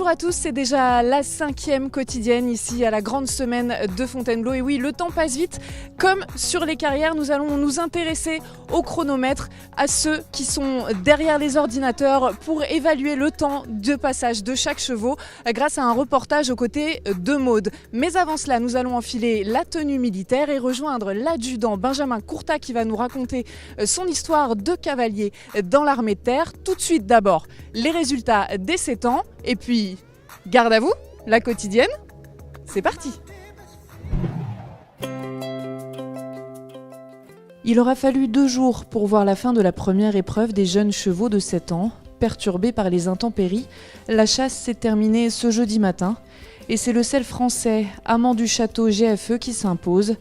à tous, c'est déjà la 5e quotidienne ici à la grande semaine de Fontainebleau. Et oui, le temps passe vite. Comme sur les carrières, nous allons nous intéresser au chronomètre, à ceux qui sont derrière les ordinateurs pour évaluer le temps de passage de chaque chevaux grâce à un reportage aux côtés de Maude. Mais avant cela, nous allons enfiler la tenue militaire et rejoindre l'adjudant Benjamin Courtat qui va nous raconter son histoire de cavalier dans l'armée de terre. Tout de suite d'abord, les résultats des 7 ans et puis garde à vous, la quotidienne, c'est parti. Il aura fallu 2 jours pour voir la fin de la première épreuve des jeunes chevaux de 7 ans. Perturbés par les intempéries, la chasse s'est terminée ce jeudi matin et c'est le sel français Amand du Château GFE qui s'impose.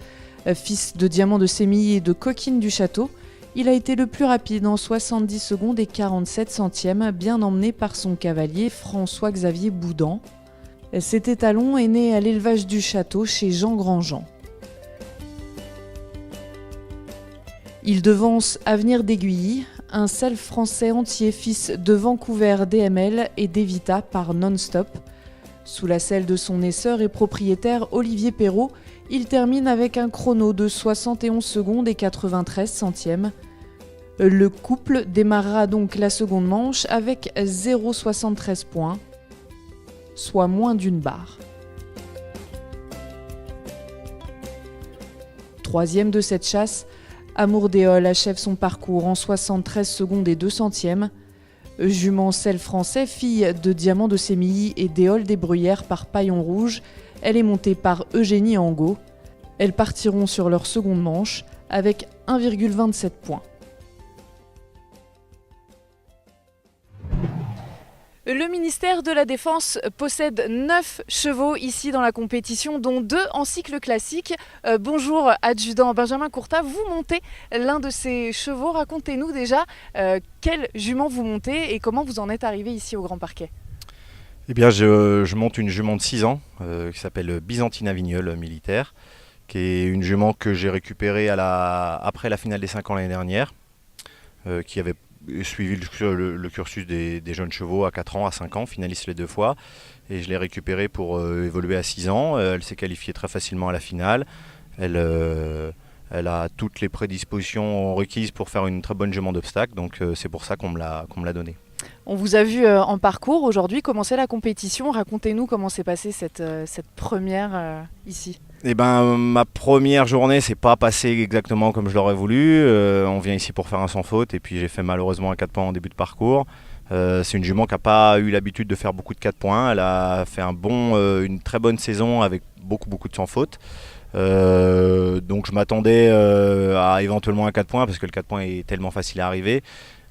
Fils de Diamant de Sémilly et de Coquine du Château, il a été le plus rapide en 70 secondes et 47 centièmes, bien emmené par son cavalier François-Xavier Boudan. Cet étalon est né à l'élevage du château chez Jean Grandjean. Il devance Avenir d'Aiguilly, un sel français entier fils de Vancouver DML et d'Evita par Non-Stop. Sous la selle de son naisseur et propriétaire Olivier Perrault, il termine avec un chrono de 71 secondes et 93 centièmes. Le couple démarrera donc la seconde manche avec 0,73 points, soit moins d'une barre. Troisième de cette chasse, Amour d'Éole achève son parcours en 73 secondes et 2 centièmes. Jument sel français, fille de Diamant de Sémilly et d'Éole des Bruyères par Paillon Rouge, elle est montée par Eugénie Angot. Elles partiront sur leur seconde manche avec 1,27 points. Le ministère de la Défense possède 9 chevaux ici dans la compétition, dont 2 en cycle classique. Bonjour adjudant Benjamin Courtat, vous montez l'un de ces chevaux. Racontez-nous déjà quel jument vous montez et comment vous en êtes arrivé ici au Grand Parquet. Eh bien, je monte une jument de 6 ans qui s'appelle Byzantine Avignole militaire, qui est une jument que j'ai récupérée après la finale des 5 ans l'année dernière, qui avait suivi le cursus des jeunes chevaux à 4 ans, à 5 ans, finaliste les 2 fois. Et je l'ai récupérée pour évoluer à 6 ans. Elle s'est qualifiée très facilement à la finale. Elle a toutes les prédispositions requises pour faire une très bonne jument d'obstacle. Donc c'est pour ça qu'on me l'a donnée. On vous a vu en parcours aujourd'hui commencer la compétition. Racontez-nous comment s'est passée cette première ici. Eh ben, ma première journée s'est pas passée exactement comme je l'aurais voulu. On vient ici pour faire un sans faute et puis j'ai fait malheureusement un 4 points en début de parcours. C'est une jument qui n'a pas eu l'habitude de faire beaucoup de 4 points. Elle a fait une très bonne saison avec beaucoup de sans faute. Donc je m'attendais à éventuellement un 4 points parce que le 4 points est tellement facile à arriver.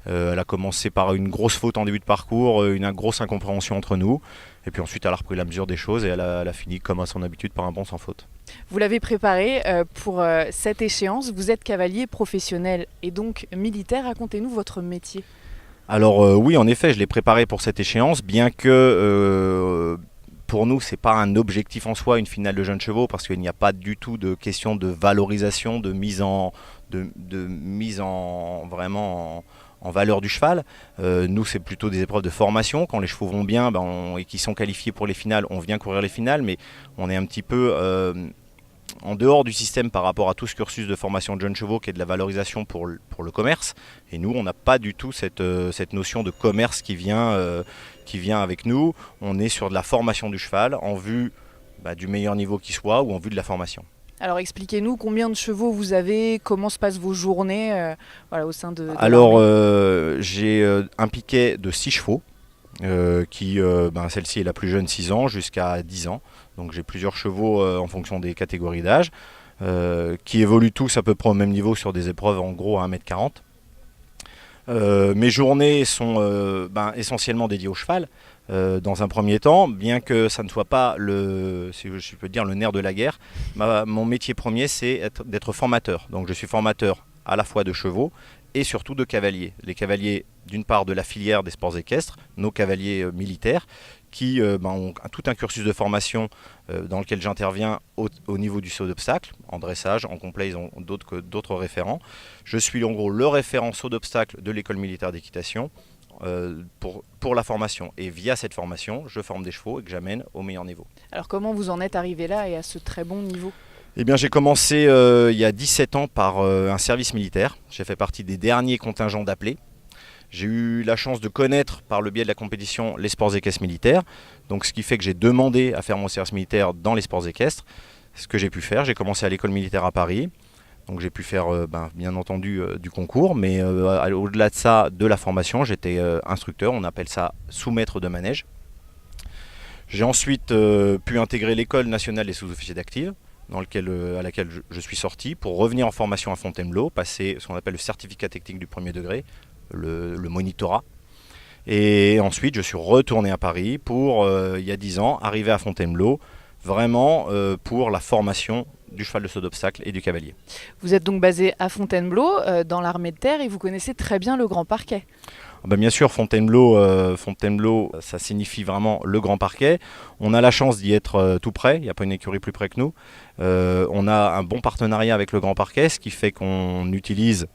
Elle a commencé par une grosse faute en début de parcours, une grosse incompréhension entre nous. Et puis ensuite, elle a repris la mesure des choses et elle a fini comme à son habitude par un bon sans faute. Vous l'avez préparé pour cette échéance. Vous êtes cavalier professionnel et donc militaire. Racontez-nous votre métier. Alors oui, en effet, je l'ai préparé pour cette échéance, bien que pour nous, c'est pas un objectif en soi, une finale de jeunes chevaux, parce qu'il n'y a pas du tout de question de valorisation, de mise en vraiment en valeur du cheval. Nous, c'est plutôt des épreuves de formation. Quand les chevaux vont bien et qu'ils sont qualifiés pour les finales, on vient courir les finales, mais on est un petit peu en dehors du système par rapport à tout ce cursus de formation de jeunes chevaux qui est de la valorisation pour le commerce. Et nous, on n'a pas du tout cette notion de commerce qui vient avec nous. On est sur de la formation du cheval en vue du meilleur niveau qui soit ou en vue de la formation. Alors expliquez-nous combien de chevaux vous avez, comment se passent vos journées au sein de Alors j'ai un piquet de 6 chevaux, celle-ci est la plus jeune 6 ans jusqu'à 10 ans. Donc j'ai plusieurs chevaux en fonction des catégories d'âge, qui évoluent tous à peu près au même niveau sur des épreuves en gros à 1,40 m. Mes journées sont essentiellement dédiées au cheval. Dans un premier temps, bien que ça ne soit pas si je peux dire, le nerf de la guerre, mon métier premier c'est d'être formateur. Donc je suis formateur à la fois de chevaux et surtout de cavaliers. Les cavaliers d'une part de la filière des sports équestres, nos cavaliers militaires, qui ont tout un cursus de formation dans lequel j'interviens au niveau du saut d'obstacle, en dressage, en complet, ils ont d'autres référents. Je suis en gros le référent saut d'obstacle de l'école militaire d'équitation, pour la formation. Et via cette formation, je forme des chevaux et que j'amène au meilleur niveau. Alors comment vous en êtes arrivé là et à ce très bon niveau ? Eh bien, j'ai commencé il y a 17 ans par un service militaire. J'ai fait partie des derniers contingents d'appelés. J'ai eu la chance de connaître par le biais de la compétition les sports équestres militaires. Donc, ce qui fait que j'ai demandé à faire mon service militaire dans les sports équestres. Ce que j'ai pu faire, j'ai commencé à l'école militaire à Paris. Donc j'ai pu faire bien entendu du concours, mais au-delà de ça, de la formation, j'étais instructeur, on appelle ça sous-maître de manège. J'ai ensuite pu intégrer l'école nationale des sous-officiers d'active, à laquelle je suis sorti, pour revenir en formation à Fontainebleau, passer ce qu'on appelle le certificat technique du premier degré, le monitorat. Et ensuite, je suis retourné à Paris pour, il y a 10 ans, arriver à Fontainebleau, vraiment pour la formation du cheval de saut d'obstacle et du cavalier. Vous êtes donc basé à Fontainebleau, dans l'armée de terre, et vous connaissez très bien le Grand Parquet. Bien sûr, Fontainebleau, ça signifie vraiment le Grand Parquet. On a la chance d'y être tout près, il n'y a pas une écurie plus près que nous. On a un bon partenariat avec le Grand Parquet, ce qui fait qu'on utilise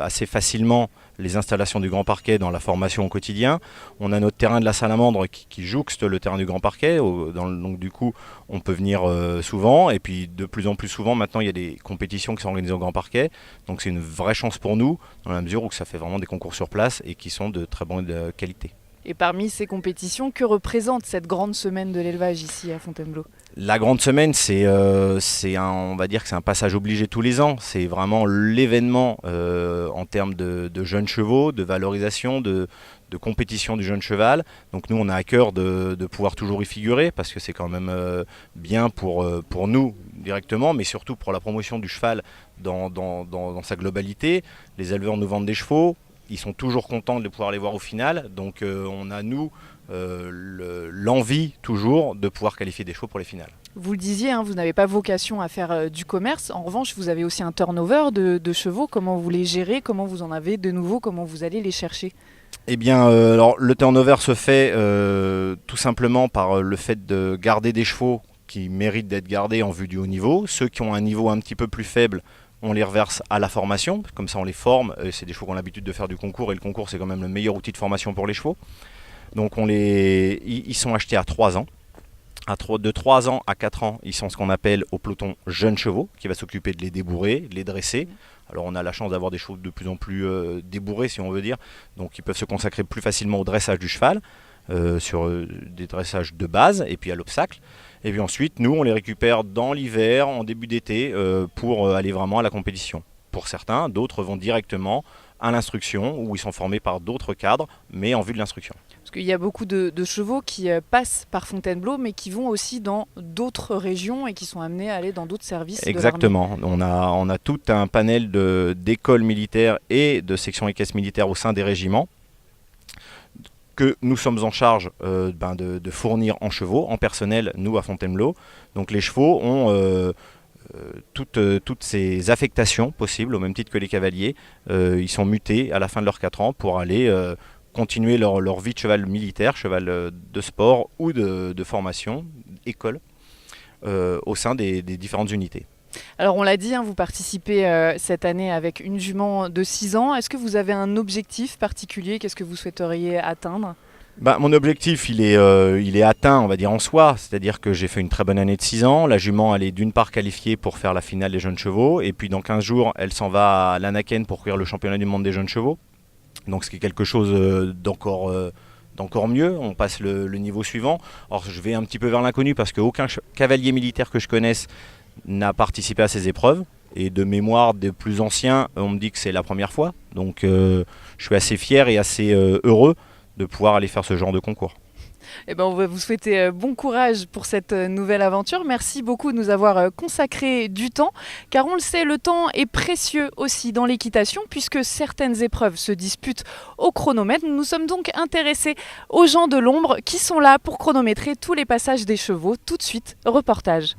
assez facilement les installations du Grand Parquet dans la formation au quotidien. On a notre terrain de la Salamandre qui jouxte le terrain du Grand Parquet, donc du coup on peut venir souvent, et puis de plus en plus souvent maintenant il y a des compétitions qui sont organisées au Grand Parquet, donc c'est une vraie chance pour nous dans la mesure où ça fait vraiment des concours sur place et qui sont de très bonne qualité. Et parmi ces compétitions, que représente cette grande semaine de l'élevage ici à Fontainebleau ? La grande semaine, on va dire que c'est un passage obligé tous les ans. C'est vraiment l'événement en termes de jeunes chevaux, de valorisation, de compétition du jeune cheval. Donc nous, on a à cœur de pouvoir toujours y figurer parce que c'est quand même bien pour nous directement, mais surtout pour la promotion du cheval dans sa globalité. Les éleveurs nous vendent des chevaux. Ils sont toujours contents de pouvoir les voir au final. Donc on a, nous, l'envie toujours de pouvoir qualifier des chevaux pour les finales. Vous le disiez, vous n'avez pas vocation à faire du commerce. En revanche, vous avez aussi un turnover de chevaux. Comment vous les gérez ? Comment vous en avez de nouveau ? Comment vous allez les chercher ? Eh bien, alors, le turnover se fait tout simplement par le fait de garder des chevaux qui méritent d'être gardés en vue du haut niveau. Ceux qui ont un niveau un petit peu plus faible, on les reverse à la formation, comme ça on les forme. C'est des chevaux qui ont l'habitude de faire du concours et le concours c'est quand même le meilleur outil de formation pour les chevaux. Donc ils sont achetés à 3 ans. De 3 ans à 4 ans, ils sont ce qu'on appelle au peloton jeunes chevaux, qui va s'occuper de les débourrer, de les dresser. Alors on a la chance d'avoir des chevaux de plus en plus débourrés si on veut dire, donc ils peuvent se consacrer plus facilement au dressage du cheval, sur des dressages de base et puis à l'obstacle. Et puis ensuite, nous, on les récupère dans l'hiver, en début d'été, pour aller vraiment à la compétition. Pour certains, d'autres vont directement à l'instruction, où ils sont formés par d'autres cadres, mais en vue de l'instruction. Parce qu'il y a beaucoup de chevaux qui passent par Fontainebleau, mais qui vont aussi dans d'autres régions et qui sont amenés à aller dans d'autres services. Exactement. On a tout un panel d'écoles militaires et de sections équestres militaires au sein des régiments, que nous sommes en charge de fournir en chevaux, en personnel, nous à Fontainebleau. Donc les chevaux ont toutes ces affectations possibles, au même titre que les cavaliers. Ils sont mutés à la fin de leurs 4 ans pour aller continuer leur vie de cheval militaire, cheval de sport ou de formation, école, au sein des différentes unités. Alors on l'a dit, vous participez cette année avec une jument de 6 ans. Est-ce que vous avez un objectif particulier ? Qu'est-ce que vous souhaiteriez atteindre ? Mon objectif, il est atteint, on va dire, en soi. C'est-à-dire que j'ai fait une très bonne année de 6 ans. La jument, elle est d'une part qualifiée pour faire la finale des jeunes chevaux. Et puis dans 15 jours, elle s'en va à l'Anaken pour courir le championnat du monde des jeunes chevaux. Donc ce qui est quelque chose d'encore mieux. On passe le niveau suivant. Alors je vais un petit peu vers l'inconnu parce qu'aucun cavalier militaire que je connaisse n'a participé à ces épreuves. Et de mémoire des plus anciens, on me dit que c'est la première fois. Donc je suis assez fier et assez heureux de pouvoir aller faire ce genre de concours. On va vous souhaiter bon courage pour cette nouvelle aventure. Merci beaucoup de nous avoir consacré du temps, car on le sait, le temps est précieux aussi dans l'équitation, puisque certaines épreuves se disputent au chronomètre. Nous nous sommes donc intéressés aux gens de l'ombre qui sont là pour chronométrer tous les passages des chevaux. Tout de suite, reportage.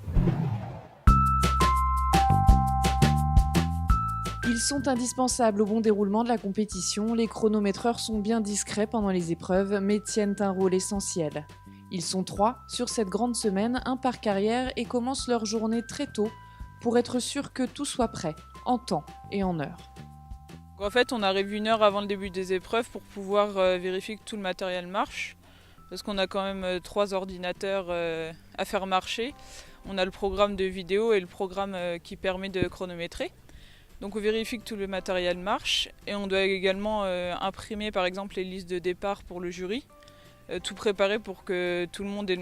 Ils sont indispensables au bon déroulement de la compétition. Les chronométreurs sont bien discrets pendant les épreuves, mais tiennent un rôle essentiel. Ils sont 3 sur cette grande semaine, 1 par carrière, et commencent leur journée très tôt pour être sûrs que tout soit prêt, en temps et en heure. En fait, on arrive 1 heure avant le début des épreuves pour pouvoir vérifier que tout le matériel marche. Parce qu'on a quand même 3 ordinateurs à faire marcher. On a le programme de vidéo et le programme qui permet de chronométrer. Donc on vérifie que tout le matériel marche. Et on doit également imprimer par exemple les listes de départ pour le jury. Tout préparer pour que tout le monde ait le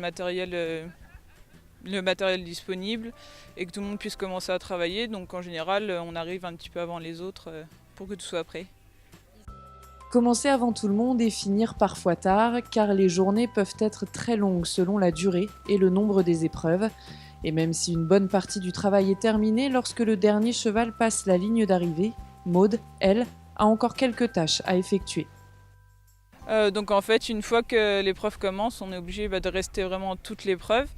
matériel disponible et que tout le monde puisse commencer à travailler. Donc en général, on arrive un petit peu avant les autres pour que tout soit prêt. Commencer avant tout le monde et finir parfois tard, car les journées peuvent être très longues selon la durée et le nombre des épreuves. Et même si une bonne partie du travail est terminée, lorsque le dernier cheval passe la ligne d'arrivée, Maud, elle, a encore quelques tâches à effectuer. Donc en fait, une fois que l'épreuve commence, on est obligé de rester vraiment toute l'épreuve.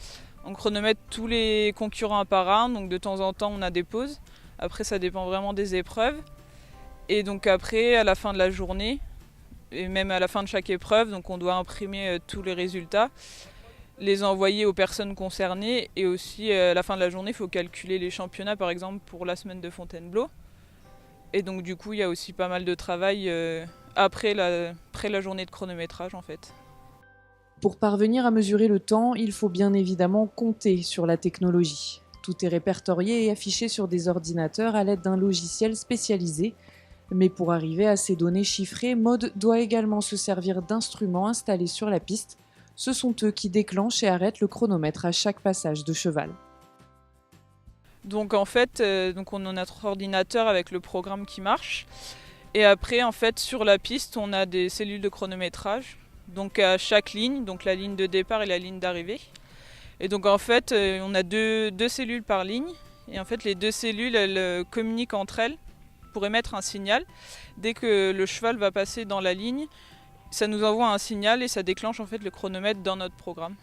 On chronomètre tous les concurrents un par un, donc de temps en temps on a des pauses. Après ça dépend vraiment des épreuves. Et donc après, à la fin de la journée, et même à la fin de chaque épreuve, donc on doit imprimer tous les résultats, les envoyer aux personnes concernées, et aussi à la fin de la journée, il faut calculer les championnats par exemple pour la semaine de Fontainebleau. Et donc du coup, il y a aussi pas mal de travail après la journée de chronométrage en fait. Pour parvenir à mesurer le temps, il faut bien évidemment compter sur la technologie. Tout est répertorié et affiché sur des ordinateurs à l'aide d'un logiciel spécialisé. Mais pour arriver à ces données chiffrées, Maud doit également se servir d'instruments installés sur la piste. Ce sont eux qui déclenchent et arrêtent le chronomètre à chaque passage de cheval. Donc en fait, on a notre ordinateur avec le programme qui marche. Et après, en fait, sur la piste, on a des cellules de chronométrage. Donc à chaque ligne, donc la ligne de départ et la ligne d'arrivée. Et donc en fait, on a deux cellules par ligne. Et en fait, les 2 cellules, elles communiquent entre elles pour émettre un signal. Dès que le cheval va passer dans la ligne, ça nous envoie un signal et ça déclenche en fait le chronomètre dans notre programme.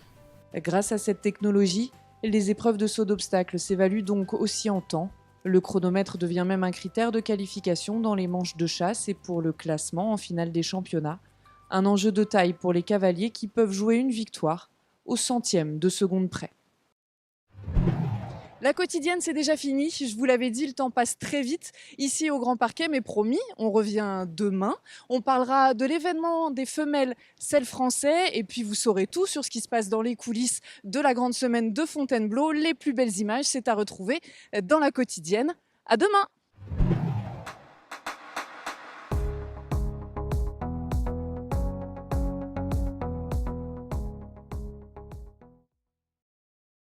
Grâce à cette technologie, les épreuves de saut d'obstacle s'évaluent donc aussi en temps. Le chronomètre devient même un critère de qualification dans les manches de chasse et pour le classement en finale des championnats. Un enjeu de taille pour les cavaliers qui peuvent jouer une victoire au centième de seconde près. La quotidienne, c'est déjà fini. Je vous l'avais dit, le temps passe très vite ici au Grand Parquet, mais promis, on revient demain. On parlera de l'événement des femelles sel français et puis vous saurez tout sur ce qui se passe dans les coulisses de la grande semaine de Fontainebleau. Les plus belles images, c'est à retrouver dans la quotidienne. À demain!